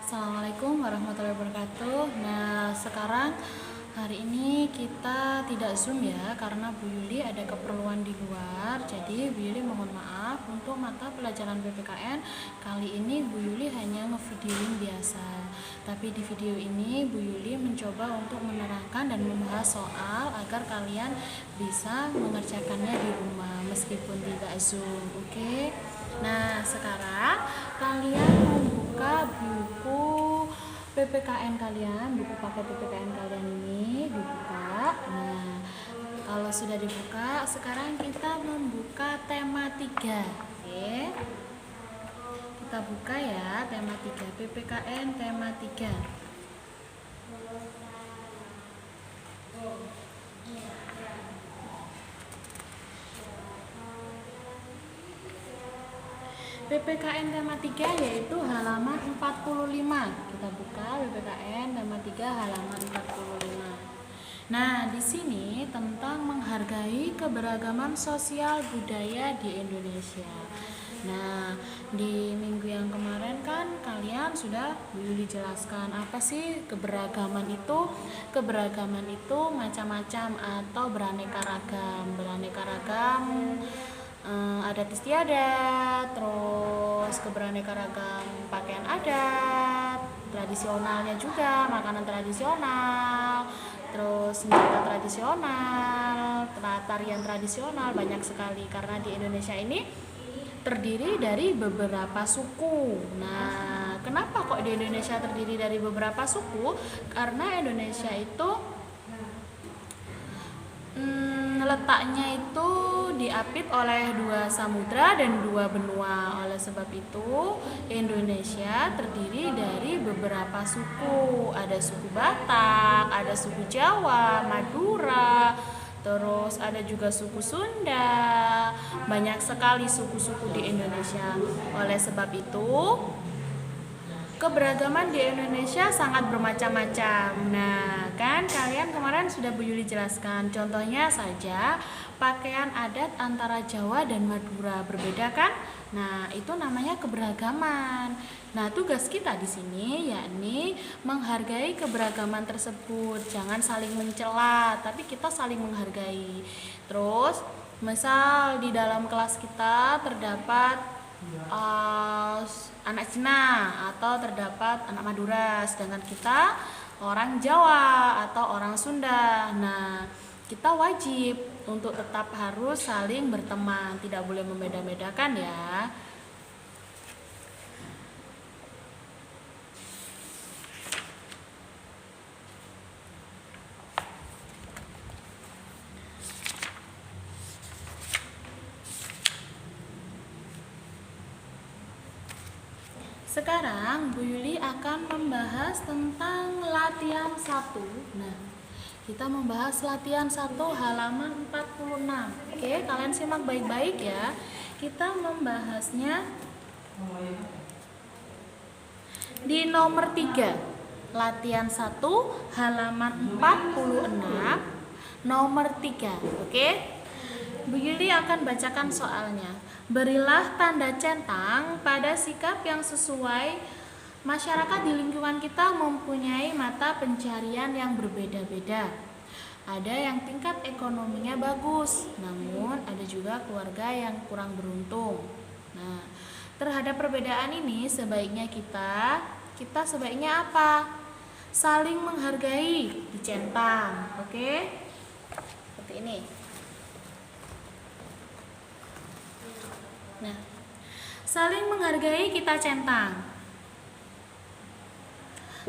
Assalamualaikum warahmatullahi wabarakatuh. Nah, sekarang hari ini kita tidak Zoom ya, karena Bu Yuli ada keperluan di luar. Jadi Bu Yuli mohon maaf untuk mata pelajaran PPKN. Kali ini Bu Yuli hanya ngevideoin biasa. Tapi di video ini Bu Yuli mencoba untuk menerangkan dan membahas soal agar kalian bisa mengerjakannya di rumah meskipun tidak Zoom. Oke. Nah, sekarang kalian membuka buku PPKN kalian, buku paket PPKN kalian ini dibuka. Nah, kalau sudah dibuka, sekarang kita membuka tema 3. Oke. Kita buka ya tema 3, PPKN tema 3. PPKN tema 3 yaitu halaman 45. Kita buka PPKN tema 3 halaman 45. Nah, di sini tentang menghargai keberagaman sosial budaya di Indonesia. Nah, di minggu yang kemarin kan kalian sudah dijelaskan apa sih keberagaman itu? Keberagaman itu macam-macam atau beraneka ragam. Beraneka ragam adat istiadat, terus keberaneka ragam pakaian adat, tradisionalnya juga, makanan tradisional, terus senjata tradisional, tarian tradisional, banyak sekali karena di Indonesia ini terdiri dari beberapa suku. Nah, kenapa kok di Indonesia terdiri dari beberapa suku? Karena Indonesia itu letaknya itu diapit oleh 2 samudra dan 2 benua. Oleh sebab itu, Indonesia terdiri dari beberapa suku. Ada suku Batak, ada suku Jawa, Madura, terus ada juga suku Sunda. Banyak sekali suku-suku di Indonesia. Oleh sebab itu, keberagaman di Indonesia sangat bermacam-macam. Nah, kan kalian kemarin sudah Bu Yuli jelaskan. Contohnya saja pakaian adat antara Jawa dan Madura berbeda kan? Nah, itu namanya keberagaman. Nah, tugas kita di sini yakni menghargai keberagaman tersebut. Jangan saling mencela, tapi kita saling menghargai. Terus, misal di dalam kelas kita terdapat anak Cina atau terdapat anak Madura, sedangkan kita orang Jawa atau orang Sunda. Nah, kita wajib untuk tetap harus saling berteman, tidak boleh membeda-bedakan ya. Sekarang Bu Yuli akan membahas tentang latihan 1. Nah, kita membahas latihan 1 halaman 46. Oke, kalian simak baik-baik ya. Kita membahasnya di nomor 3. Latihan 1 halaman 46 nomor 3. Oke? Bu Yuli akan bacakan soalnya. Berilah tanda centang pada sikap yang sesuai. Masyarakat di lingkungan kita mempunyai mata pencarian yang berbeda-beda. Ada yang tingkat ekonominya bagus, namun ada juga keluarga yang kurang beruntung. Nah, terhadap perbedaan ini sebaiknya kita sebaiknya apa? Saling menghargai, dicentang. Oke? Seperti ini. Nah, saling menghargai kita centang.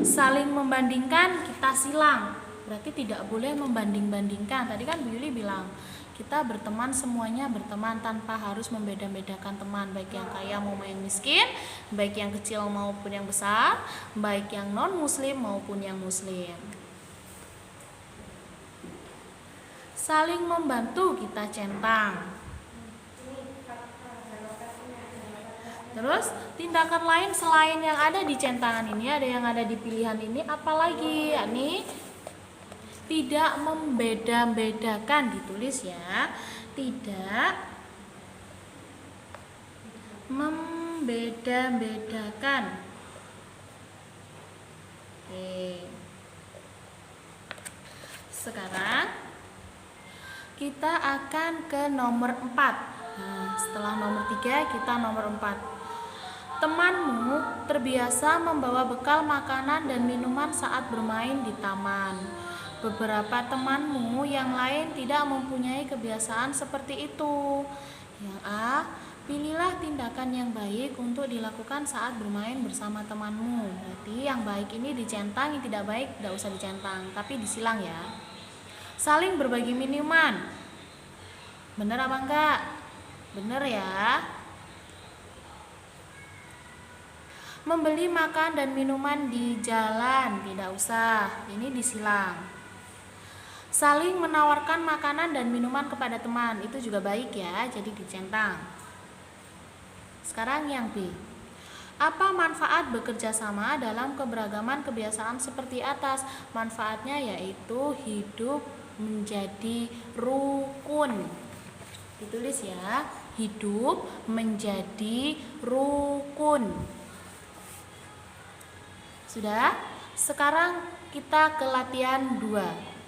Saling membandingkan kita silang. Berarti tidak boleh membanding-bandingkan. Tadi kan Bu Yuli bilang, kita berteman semuanya berteman tanpa harus membeda-bedakan teman, baik yang kaya maupun yang miskin, baik yang kecil maupun yang besar, baik yang non muslim maupun yang muslim. Saling membantu kita centang. Terus tindakan lain selain yang ada di centangan ini, ada yang ada di pilihan ini, apalagi yakni tidak membeda-bedakan, ditulis ya. Tidak membeda-bedakan. Sekarang kita akan ke nomor 4. Nah, setelah nomor 3 kita nomor 4. Temanmu terbiasa membawa bekal makanan dan minuman saat bermain di taman. Beberapa temanmu yang lain tidak mempunyai kebiasaan seperti itu. Yang A, pilihlah tindakan yang baik untuk dilakukan saat bermain bersama temanmu. Berarti yang baik ini dicentang, yang tidak baik tidak usah dicentang, tapi disilang ya. Saling berbagi minuman. Bener apa enggak? Bener ya. Membeli makan dan minuman di jalan, tidak usah. Ini disilang. Saling menawarkan makanan dan minuman kepada teman, itu juga baik ya, jadi dicentang. Sekarang yang B. Apa manfaat bekerja sama dalam keberagaman kebiasaan seperti atas? Manfaatnya yaitu hidup menjadi rukun. Ditulis ya, hidup menjadi rukun. Sudah? Sekarang kita ke latihan 2.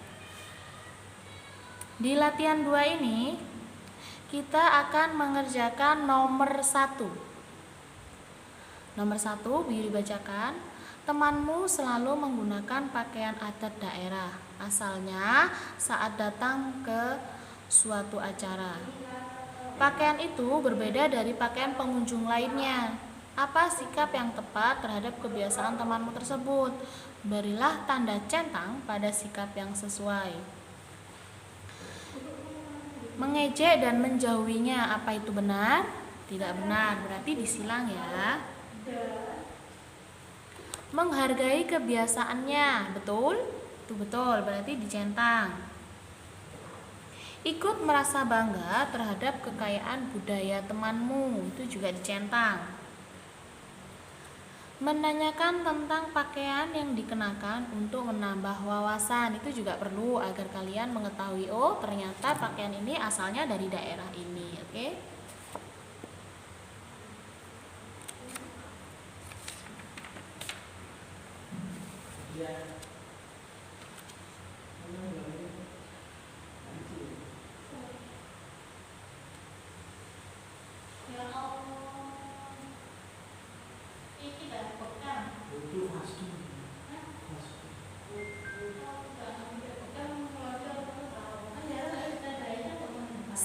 Di latihan 2 ini kita akan mengerjakan nomor 1. Nomor 1 Bibi bacakan. Temanmu selalu menggunakan pakaian adat daerah, asalnya saat datang ke suatu acara. Pakaian itu berbeda dari pakaian pengunjung lainnya. Apa sikap yang tepat terhadap kebiasaan temanmu tersebut? Berilah tanda centang pada sikap yang sesuai. Mengejek dan menjauhinya, apa itu benar? Tidak benar, berarti disilang ya. Menghargai kebiasaannya, betul? Itu betul, berarti dicentang. Ikut merasa bangga terhadap kekayaan budaya temanmu, itu juga dicentang. Menanyakan tentang pakaian yang dikenakan untuk menambah wawasan, itu juga perlu agar kalian mengetahui, oh ternyata pakaian ini asalnya dari daerah ini, oke?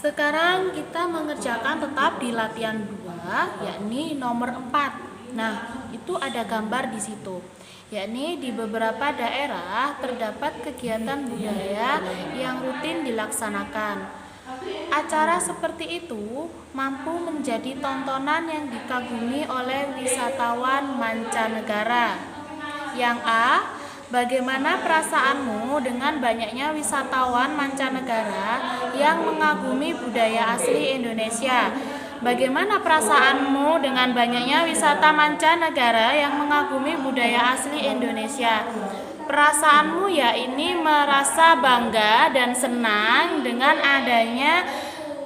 Sekarang kita mengerjakan tetap di latihan 2, yakni nomor 4. Nah, itu ada gambar di situ. Yakni di beberapa daerah terdapat kegiatan budaya yang rutin dilaksanakan. Acara seperti itu mampu menjadi tontonan yang dikagumi oleh wisatawan mancanegara. Yang A, bagaimana perasaanmu dengan banyaknya wisatawan mancanegara yang mengagumi budaya asli Indonesia? Bagaimana perasaanmu dengan banyaknya wisata mancanegara yang mengagumi budaya asli Indonesia? Perasaanmu ya ini merasa bangga dan senang dengan adanya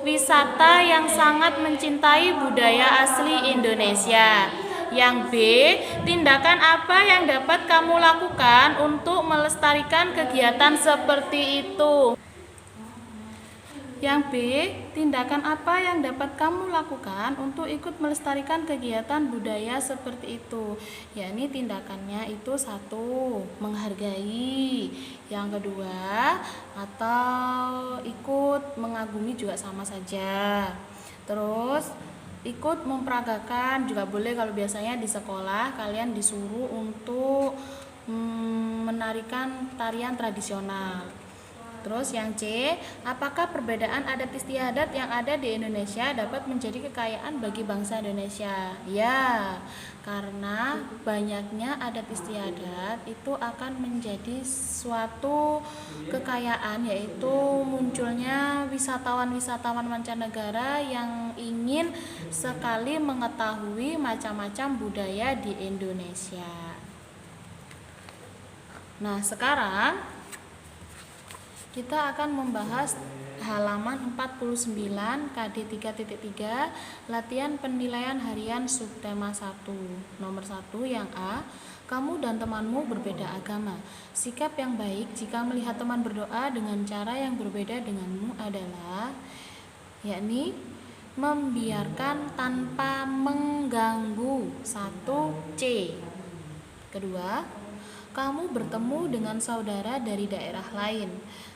wisata yang sangat mencintai budaya asli Indonesia. Yang B, tindakan apa yang dapat kamu lakukan untuk melestarikan kegiatan seperti itu? Yang B, tindakan apa yang dapat kamu lakukan untuk ikut melestarikan kegiatan budaya seperti itu? Yakni tindakannya itu 1, menghargai. Yang kedua, atau ikut mengagumi juga sama saja. Terus ikut memperagakan juga boleh, kalau biasanya di sekolah kalian disuruh untuk menarikan tarian tradisional. Terus yang C, apakah perbedaan adat istiadat yang ada di Indonesia dapat menjadi kekayaan bagi bangsa Indonesia? Ya, karena banyaknya adat istiadat itu akan menjadi suatu kekayaan, yaitu munculnya wisatawan-wisatawan mancanegara yang ingin sekali mengetahui macam-macam budaya di Indonesia. Nah, sekarang kita akan membahas halaman 49 KD 3.3 latihan penilaian harian subtema 1. Nomor 1 yang A, Kamu dan temanmu berbeda agama. Sikap yang baik jika melihat teman berdoa dengan cara yang berbeda denganmu adalah yakni membiarkan tanpa mengganggu. 1C. Kedua, kamu bertemu dengan saudara dari daerah lain.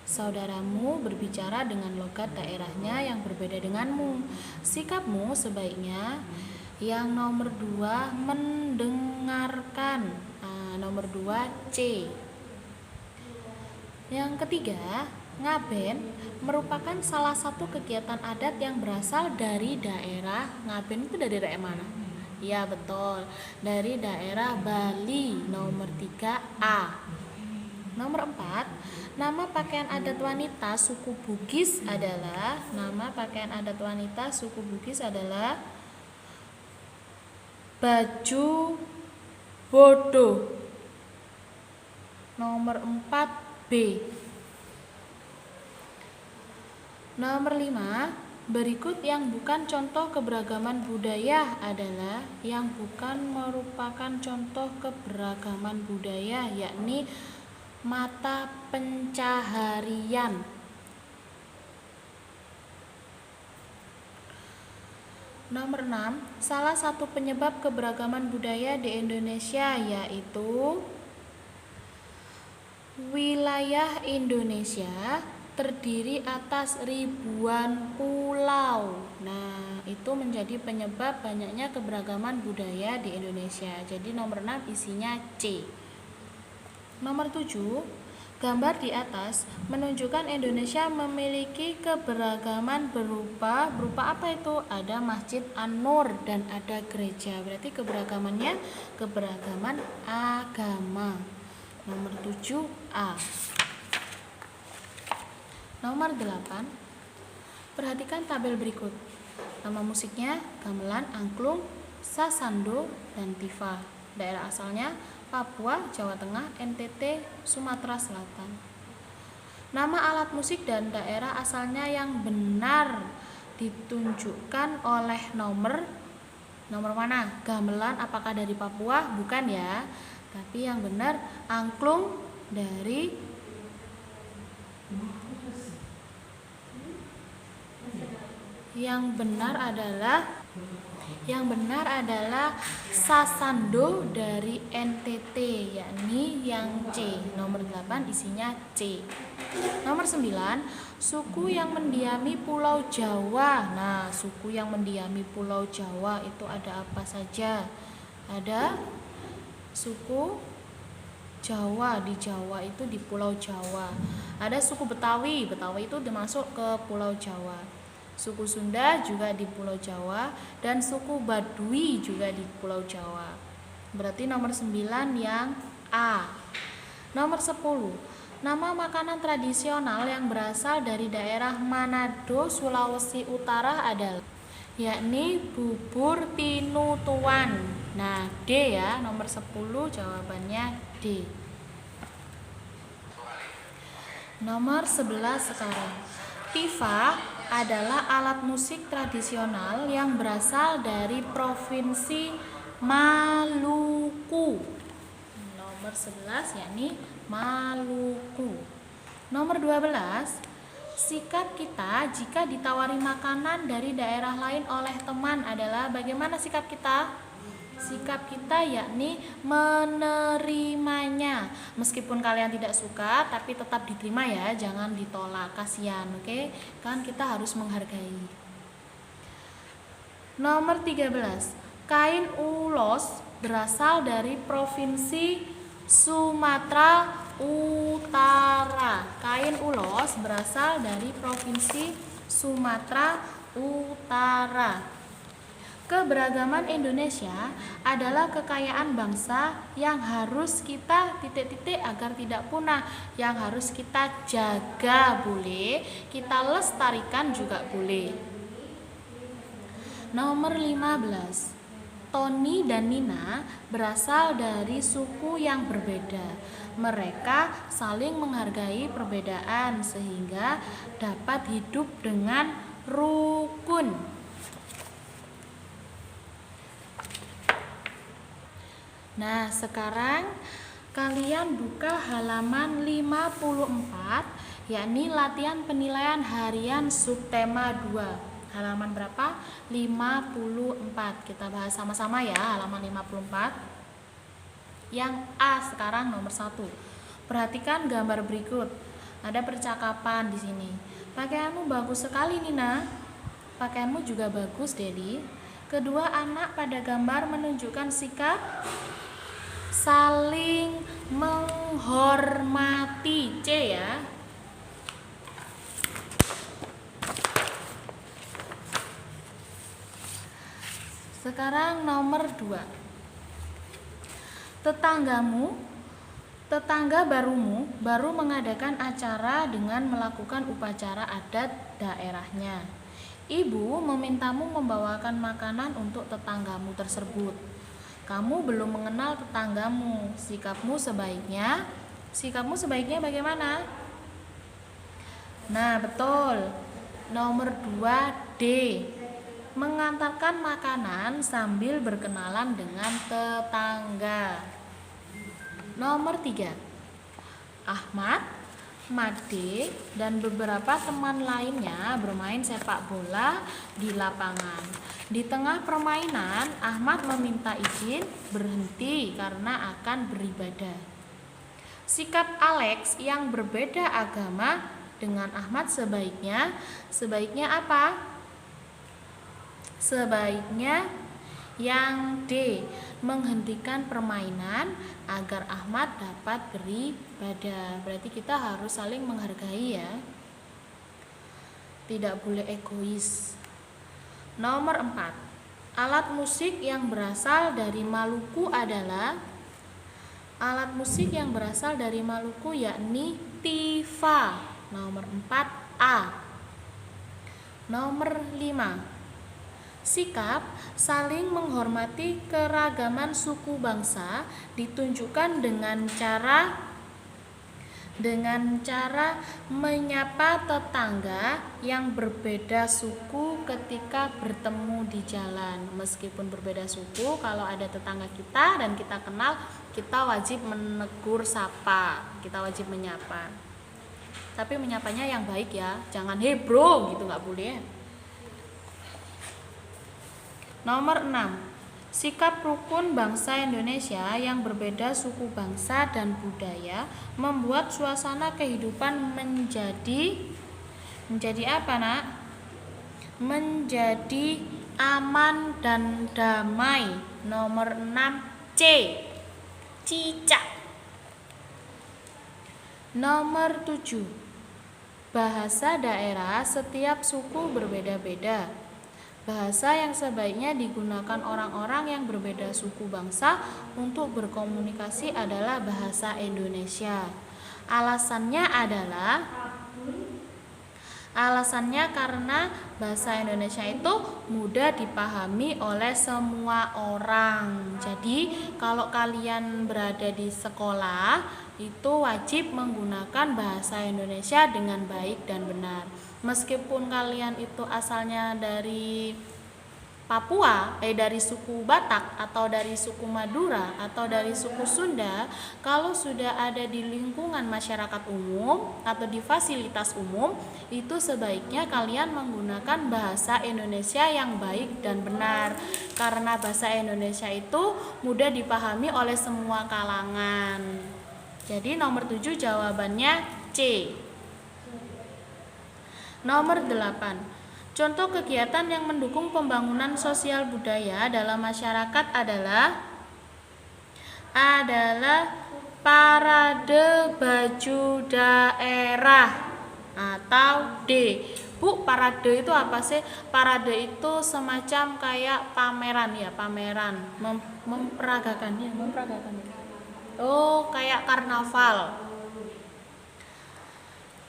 Saudaramu berbicara dengan logat daerahnya yang berbeda denganmu. Sikapmu sebaiknya yang nomor 2 mendengarkan. Nomor 2C. Yang ketiga, ngaben merupakan salah satu kegiatan adat yang berasal dari daerah. Ngaben itu dari daerah mana? Ya betul, dari daerah Bali. Nomor 3A. Nomor 4, nama pakaian adat wanita suku Bugis adalah baju bodoh. Nomor 4B. Nomor 5, berikut yang bukan contoh keberagaman budaya adalah yang bukan merupakan contoh keberagaman budaya, yakni mata pencaharian. Nomor 6, salah satu penyebab keberagaman budaya di Indonesia yaitu wilayah Indonesia terdiri atas ribuan pulau. Nah, itu menjadi penyebab banyaknya keberagaman budaya di Indonesia. Jadi nomor 6 isinya C. Nomor 7, gambar di atas menunjukkan Indonesia memiliki keberagaman berupa apa itu? Ada Masjid An-Nur dan ada gereja. Berarti keberagamannya keberagaman agama. Nomor 7A. Nomor 8, perhatikan tabel berikut. Nama musiknya gamelan, angklung, sasando, dan tifa. Daerah asalnya Papua, Jawa Tengah, NTT, Sumatera Selatan. Nama alat musik dan daerah asalnya yang benar ditunjukkan oleh nomor mana? Gamelan apakah dari Papua? Bukan ya. Tapi yang benar angklung dari yang benar adalah sasando dari NTT, yakni yang C. Nomor 8 isinya C. Nomor 9, suku yang mendiami Pulau Jawa. Nah, suku yang mendiami Pulau Jawa itu ada apa saja? Ada suku Jawa, di Jawa itu di Pulau Jawa. Ada suku Betawi itu termasuk ke Pulau Jawa. Suku Sunda juga di Pulau Jawa dan suku Baduy juga di Pulau Jawa. Berarti nomor 9 yang A. Nomor 10, nama makanan tradisional yang berasal dari daerah Manado, Sulawesi Utara adalah yakni bubur tinutuan. Nah, D ya, nomor 10 jawabannya D. Nomor 11 sekarang. Tifa adalah alat musik tradisional yang berasal dari Provinsi Maluku. Nomor 11 yakni Maluku. Nomor 12, sikap kita jika ditawari makanan dari daerah lain oleh teman adalah bagaimana sikap kita? Sikap kita yakni menerimanya. Meskipun kalian tidak suka, tapi tetap diterima ya, jangan ditolak, kasihan, oke? Kan kita harus menghargai. Nomor 13, kain ulos berasal dari Provinsi Sumatera Utara. Kain ulos berasal dari Provinsi Sumatera Utara. Keberagaman Indonesia adalah kekayaan bangsa yang harus kita agar tidak punah, yang harus kita jaga boleh, kita lestarikan juga boleh. Nomor 15, Tony dan Nina berasal dari suku yang berbeda. Mereka saling menghargai perbedaan sehingga dapat hidup dengan rukun. Nah, sekarang kalian buka halaman 54, yakni latihan penilaian harian subtema 2. Halaman berapa? 54. Kita bahas sama-sama ya, halaman 54. Yang A sekarang nomor 1. Perhatikan gambar berikut. Ada percakapan di sini. Pakaianmu bagus sekali, Nina. Pakaianmu juga bagus, Dedi. Kedua anak pada gambar menunjukkan sikap saling menghormati. C ya. Sekarang nomor 2. Tetangga barumu baru mengadakan acara dengan melakukan upacara adat daerahnya. Ibu memintamu membawakan makanan untuk tetanggamu tersebut. Kamu belum mengenal tetanggamu. Sikapmu sebaiknya bagaimana? Nah, betul. Nomor 2D. Mengantarkan makanan sambil berkenalan dengan tetangga. Nomor 3. Ahmad, Made, dan beberapa teman lainnya bermain sepak bola di lapangan. Di tengah permainan, Ahmad meminta izin berhenti karena akan beribadah. Sikap Alex yang berbeda agama dengan Ahmad sebaiknya apa? Sebaiknya yang D, menghentikan permainan agar Ahmad dapat beribadah. Berarti kita harus saling menghargai ya. Tidak boleh egois. Nomor 4. Alat musik yang berasal dari Maluku adalah yakni tifa. Nomor 4A. Nomor 5. Sikap saling menghormati keragaman suku bangsa ditunjukkan dengan cara menyapa tetangga yang berbeda suku ketika bertemu di jalan. Meskipun berbeda suku, kalau ada tetangga kita dan kita kenal, kita wajib menegur sapa, kita wajib menyapa. Tapi menyapanya yang baik ya, jangan "Hey bro" gitu, nggak boleh. Nomor 6. Sikap rukun bangsa Indonesia yang berbeda suku bangsa dan budaya membuat suasana kehidupan menjadi apa, Nak? Menjadi aman dan damai. Nomor 6C. Cicak. Nomor 7. Bahasa daerah setiap suku berbeda-beda. Bahasa yang sebaiknya digunakan orang-orang yang berbeda suku bangsa untuk berkomunikasi adalah bahasa Indonesia. Alasannya karena bahasa Indonesia itu mudah dipahami oleh semua orang. Jadi kalau kalian berada di sekolah itu wajib menggunakan bahasa Indonesia dengan baik dan benar. Meskipun kalian itu asalnya dari Papua, dari suku Batak atau dari suku Madura atau dari suku Sunda, kalau sudah ada di lingkungan masyarakat umum atau di fasilitas umum, itu sebaiknya kalian menggunakan bahasa Indonesia yang baik dan benar. Karena bahasa Indonesia itu mudah dipahami oleh semua kalangan. Jadi nomor 7 jawabannya C. Nomor 8. Contoh kegiatan yang mendukung pembangunan sosial budaya dalam masyarakat adalah parade baju daerah atau D. Bu, parade itu apa sih? Parade itu semacam kayak pameran ya, memperagakan. Oh, kayak karnaval.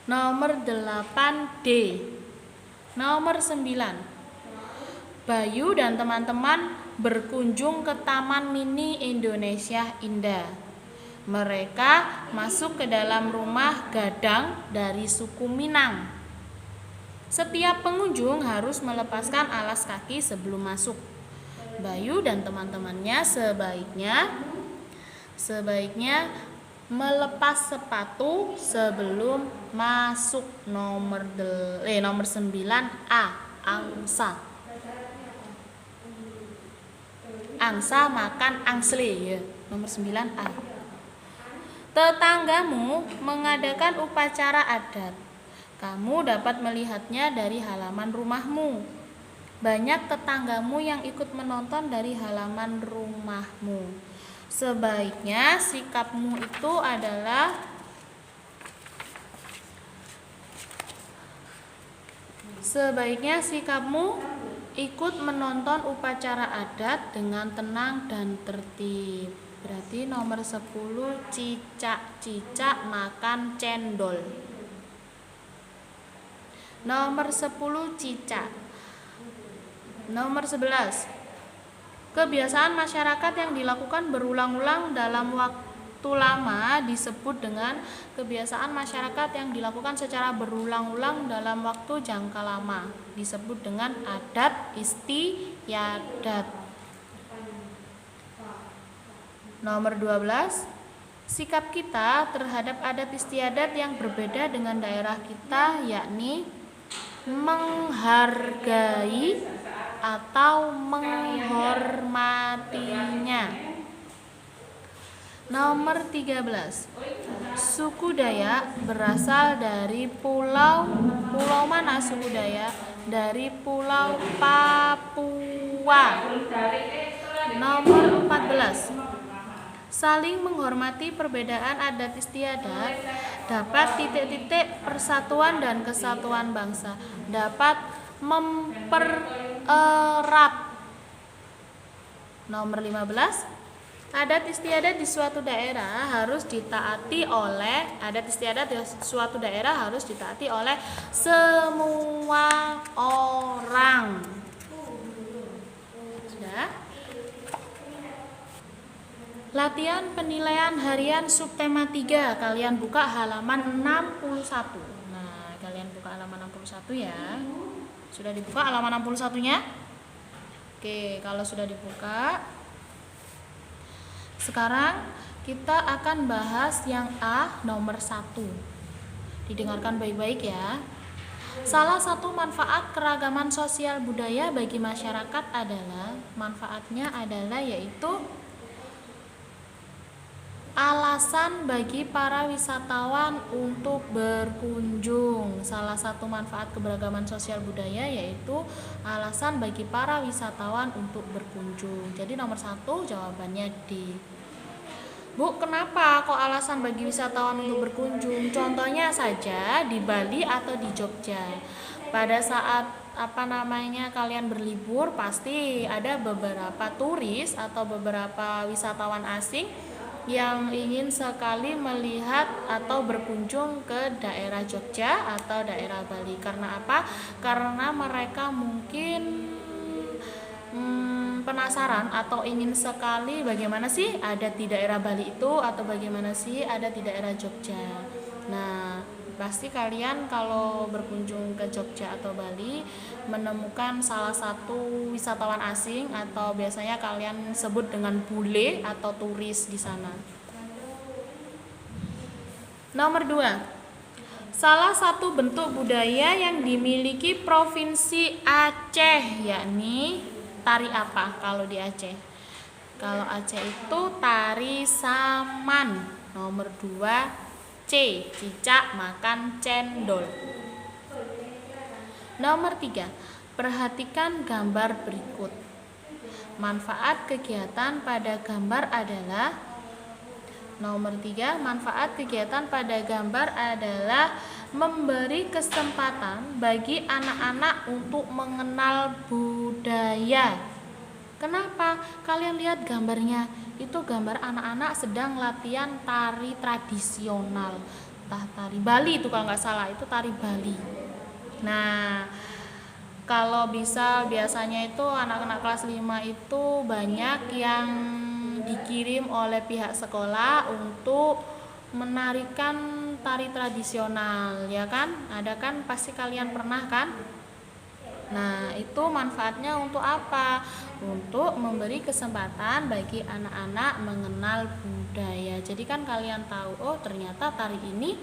Nomor 8D. Nomor 9. Bayu dan teman-teman berkunjung ke Taman Mini Indonesia Indah. Mereka masuk ke dalam rumah gadang dari suku Minang. Setiap pengunjung harus melepaskan alas kaki sebelum masuk. Bayu dan teman-temannya sebaiknya Sebaiknya melepas sepatu sebelum masuk. Nomor 9A, angsa. Angsa makan angsle ya. Nomor 9A. Tetanggamu mengadakan upacara adat. Kamu dapat melihatnya dari halaman rumahmu. Banyak tetanggamu yang ikut menonton dari halaman rumahmu. Sebaiknya sikapmu itu adalah ikut menonton upacara adat dengan tenang dan tertib. Berarti nomor 10, cicak-cicak makan cendol. Nomor 10, cicak. Nomor 11, kebiasaan masyarakat yang dilakukan berulang-ulang dalam waktu lama disebut dengan kebiasaan masyarakat yang dilakukan secara berulang-ulang dalam waktu jangka lama disebut dengan adat istiadat. Nomor 12, sikap kita terhadap adat istiadat yang berbeda dengan daerah kita, yakni menghargai atau menghormatinya. Nomor 13, suku Dayak berasal dari pulau mana suku Dayak? Dari Pulau Papua. Nomor 14, saling menghormati perbedaan adat istiadat dapat persatuan dan kesatuan bangsa, dapat mempererat. Nomor 15, adat istiadat di suatu daerah harus ditaati oleh semua orang. Sudah? Latihan penilaian harian subtema 3. Kalian buka halaman 61. Nah, kalian buka halaman 61 ya. Sudah dibuka halaman 61-nya? Oke, kalau sudah dibuka, sekarang kita akan bahas yang A, nomor 1. Didengarkan baik-baik ya. Salah satu manfaat keragaman sosial budaya bagi masyarakat yaitu alasan bagi para wisatawan untuk berkunjung. Salah satu manfaat keberagaman sosial budaya yaitu alasan bagi para wisatawan untuk berkunjung. Jadi nomor 1 jawabannya D. Bu, kenapa kok alasan bagi wisatawan untuk berkunjung? Contohnya saja di Bali atau di Jogja. Pada saat kalian berlibur, pasti ada beberapa turis atau beberapa wisatawan asing yang ingin sekali melihat atau berkunjung ke daerah Jogja atau daerah Bali. Karena apa? Karena mereka mungkin penasaran atau ingin sekali bagaimana sih adat di daerah Bali itu, atau bagaimana sih adat di daerah Jogja. Nah, pasti kalian kalau berkunjung ke Jogja atau Bali menemukan salah satu wisatawan asing atau biasanya kalian sebut dengan bule atau turis di sana. Nomor 2, salah satu bentuk budaya yang dimiliki Provinsi Aceh, yakni tari apa kalau di Aceh? Kalau Aceh itu tari saman. Nomor 2, C, cicak makan cendol. Nomor 3, perhatikan gambar berikut. Manfaat kegiatan pada gambar adalah nomor 3, manfaat kegiatan pada gambar adalah memberi kesempatan bagi anak-anak untuk mengenal budaya. Kenapa? Kalian lihat gambarnya, itu gambar anak-anak sedang latihan tari tradisional, tari Bali itu kalau nggak salah, itu tari Bali. Nah, kalau biasanya itu anak-anak kelas 5 itu banyak yang dikirim oleh pihak sekolah untuk menarikan tari tradisional, ya kan? Ada kan, pasti kalian pernah kan? Nah, itu manfaatnya untuk apa? Untuk memberi kesempatan bagi anak-anak mengenal budaya. Jadi kan kalian tahu, oh ternyata tari ini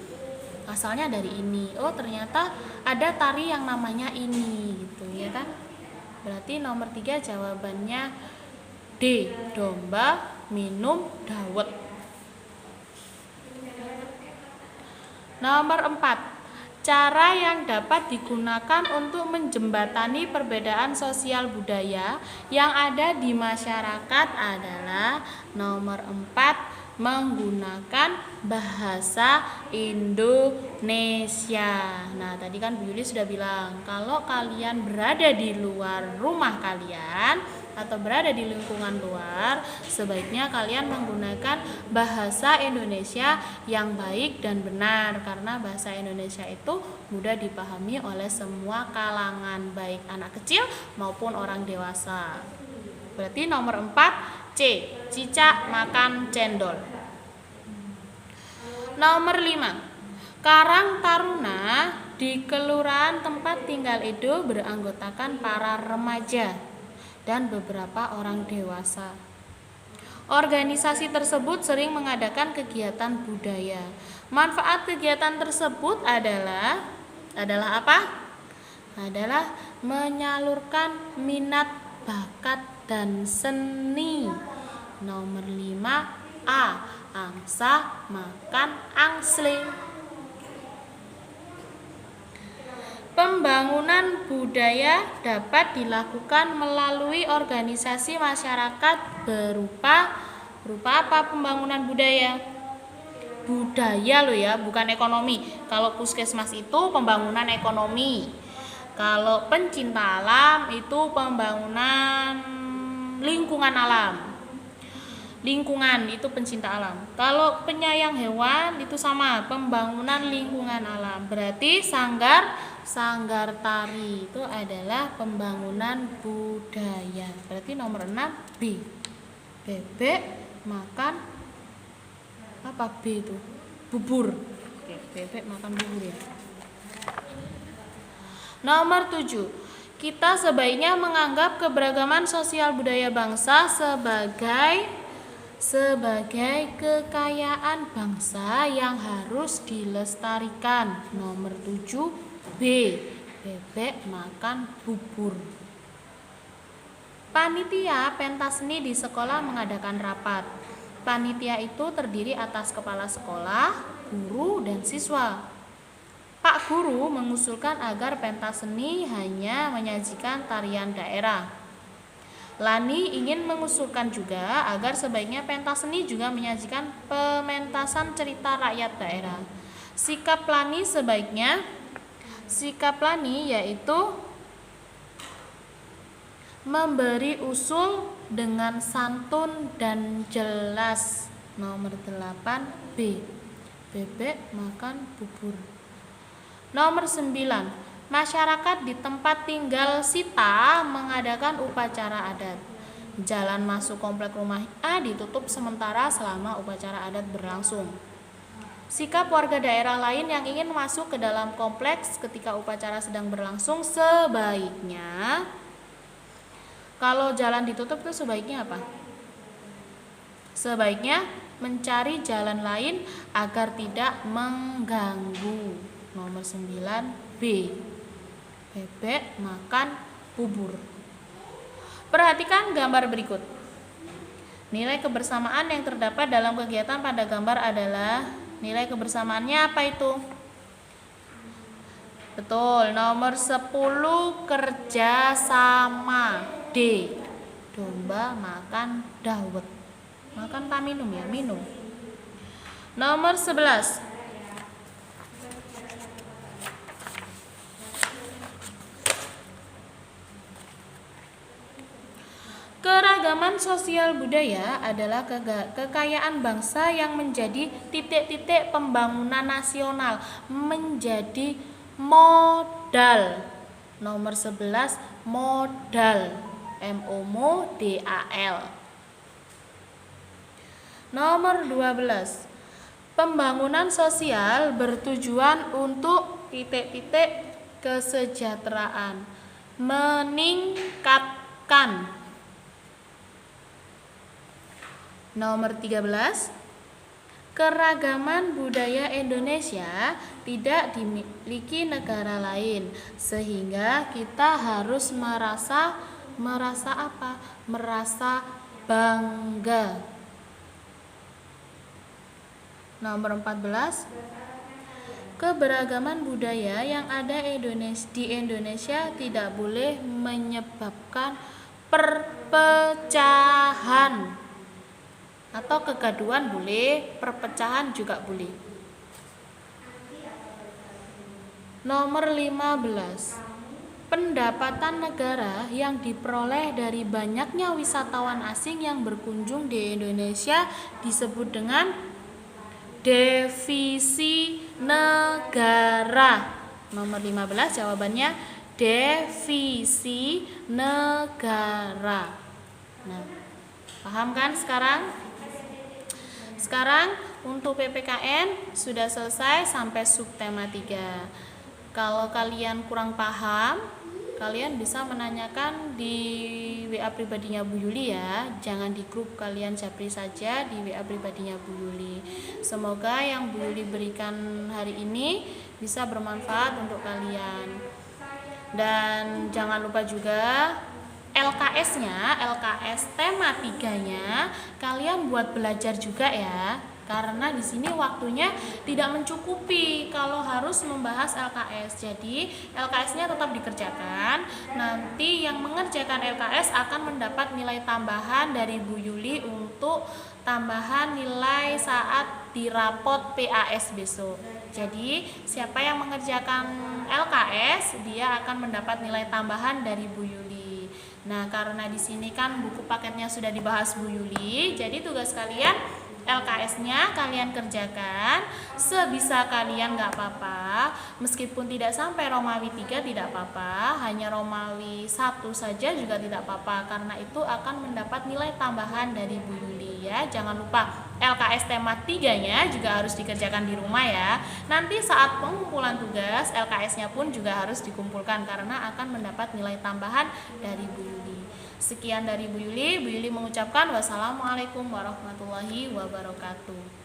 asalnya dari ini. Oh ternyata ada tari yang namanya ini, gitu ya kan? Berarti nomor 3 jawabannya D. Domba minum dawet. Nomor 4. Cara yang dapat digunakan untuk menjembatani perbedaan sosial budaya yang ada di masyarakat adalah nomor 4. Menggunakan bahasa Indonesia. Nah, tadi kan Bu Yuli sudah bilang, kalau kalian berada di luar rumah kalian atau berada di lingkungan luar, sebaiknya kalian menggunakan bahasa Indonesia yang baik dan benar, karena bahasa Indonesia itu mudah dipahami oleh semua kalangan, baik anak kecil maupun orang dewasa. Berarti nomor 4 C. Cicak makan cendol. Nomor 5. Karang Taruna di Kelurahan tempat tinggal Edo beranggotakan para remaja dan beberapa orang dewasa. Organisasi tersebut sering mengadakan kegiatan budaya. Manfaat kegiatan tersebut adalah apa? Adalah menyalurkan minat, bakat, dan seni. Nomor 5 A. Angsa makan angsle. Pembangunan budaya dapat dilakukan melalui organisasi masyarakat berupa apa pembangunan budaya? Budaya loh ya, bukan ekonomi. Kalau puskesmas itu pembangunan ekonomi. Kalau pencinta alam itu pembangunan lingkungan alam. Lingkungan itu pencinta alam. Kalau penyayang hewan itu sama, pembangunan lingkungan alam. Berarti sanggar tari itu adalah pembangunan budaya. Berarti nomor 6 B. Bebek makan apa B itu? Bubur. Oke, bebek makan bubur ya. Nomor 7. Kita sebaiknya menganggap keberagaman sosial budaya bangsa sebagai kekayaan bangsa yang harus dilestarikan. Nomor 7 B. Bebek makan bubur. Panitia pentas seni di sekolah mengadakan rapat. Panitia itu terdiri atas kepala sekolah, guru, dan siswa. Pak Guru mengusulkan agar pentas seni hanya menyajikan tarian daerah. Lani ingin mengusulkan juga agar sebaiknya pentas seni juga menyajikan pementasan cerita rakyat daerah. Sikap Lani yaitu memberi usul dengan santun dan jelas. Nomor 8 B. Bebek makan bubur. Nomor 9. Masyarakat di tempat tinggal Sita mengadakan upacara adat. Jalan masuk komplek rumah A ditutup sementara selama upacara adat berlangsung. Sikap warga daerah lain yang ingin masuk ke dalam kompleks ketika upacara sedang berlangsung sebaiknya, kalau jalan ditutup itu sebaiknya apa? Sebaiknya mencari jalan lain agar tidak mengganggu. Nomor 9 B. Bebek makan bubur. Perhatikan gambar berikut. Nilai kebersamaan yang terdapat dalam kegiatan pada gambar adalah, nilai kebersamaannya apa itu? Betul, nomor 10 kerja sama. D. Domba makan dawet. Makan tak minum ya, minum. Nomor 11. Keragaman sosial budaya adalah kekayaan bangsa yang menjadi titik-titik pembangunan nasional, menjadi modal. Nomor 11 modal. MODAL. Nomor 12. Pembangunan sosial bertujuan untuk titik-titik kesejahteraan. meningkatkan. Nomor 13, keragaman budaya Indonesia tidak dimiliki negara lain, sehingga kita harus merasa apa? Merasa bangga. Nomor 14, keberagaman budaya yang ada di Indonesia tidak boleh menyebabkan perpecahan atau kegaduhan boleh, perpecahan juga boleh. Nomor 15, pendapatan negara yang diperoleh dari banyaknya wisatawan asing yang berkunjung di Indonesia disebut dengan devisi negara. Nomor 15 jawabannya devisi negara. Nah, paham kan sekarang? Sekarang untuk PPKN sudah selesai sampai subtema 3. Kalau kalian kurang paham, kalian bisa menanyakan di WA pribadinya Bu Yuli ya. Jangan di grup, kalian japri saja di WA pribadinya Bu Yuli. Semoga yang Bu Yuli berikan hari ini bisa bermanfaat untuk kalian. Dan jangan lupa juga LKS-nya, LKS tema 3-nya kalian buat belajar juga ya. Karena di sini waktunya tidak mencukupi kalau harus membahas LKS. Jadi LKS-nya tetap dikerjakan. Nanti yang mengerjakan LKS akan mendapat nilai tambahan dari Bu Yuli untuk tambahan nilai saat di rapot PAS besok. Jadi siapa yang mengerjakan LKS dia akan mendapat nilai tambahan dari Bu Yuli. Nah, karena di sini kan buku paketnya sudah dibahas Bu Yuli, jadi tugas kalian LKS-nya kalian kerjakan sebisa kalian gak apa-apa. Meskipun tidak sampai Romawi 3 tidak apa-apa, hanya Romawi 1 saja juga tidak apa-apa, karena itu akan mendapat nilai tambahan dari Bu Yuli ya. Jangan lupa LKS tema 3-nya juga harus dikerjakan di rumah ya. Nanti saat pengumpulan tugas LKS-nya pun juga harus dikumpulkan karena akan mendapat nilai tambahan dari Bu Yuli. Sekian dari Bu Yuli mengucapkan wassalamualaikum warahmatullahi wabarakatuh.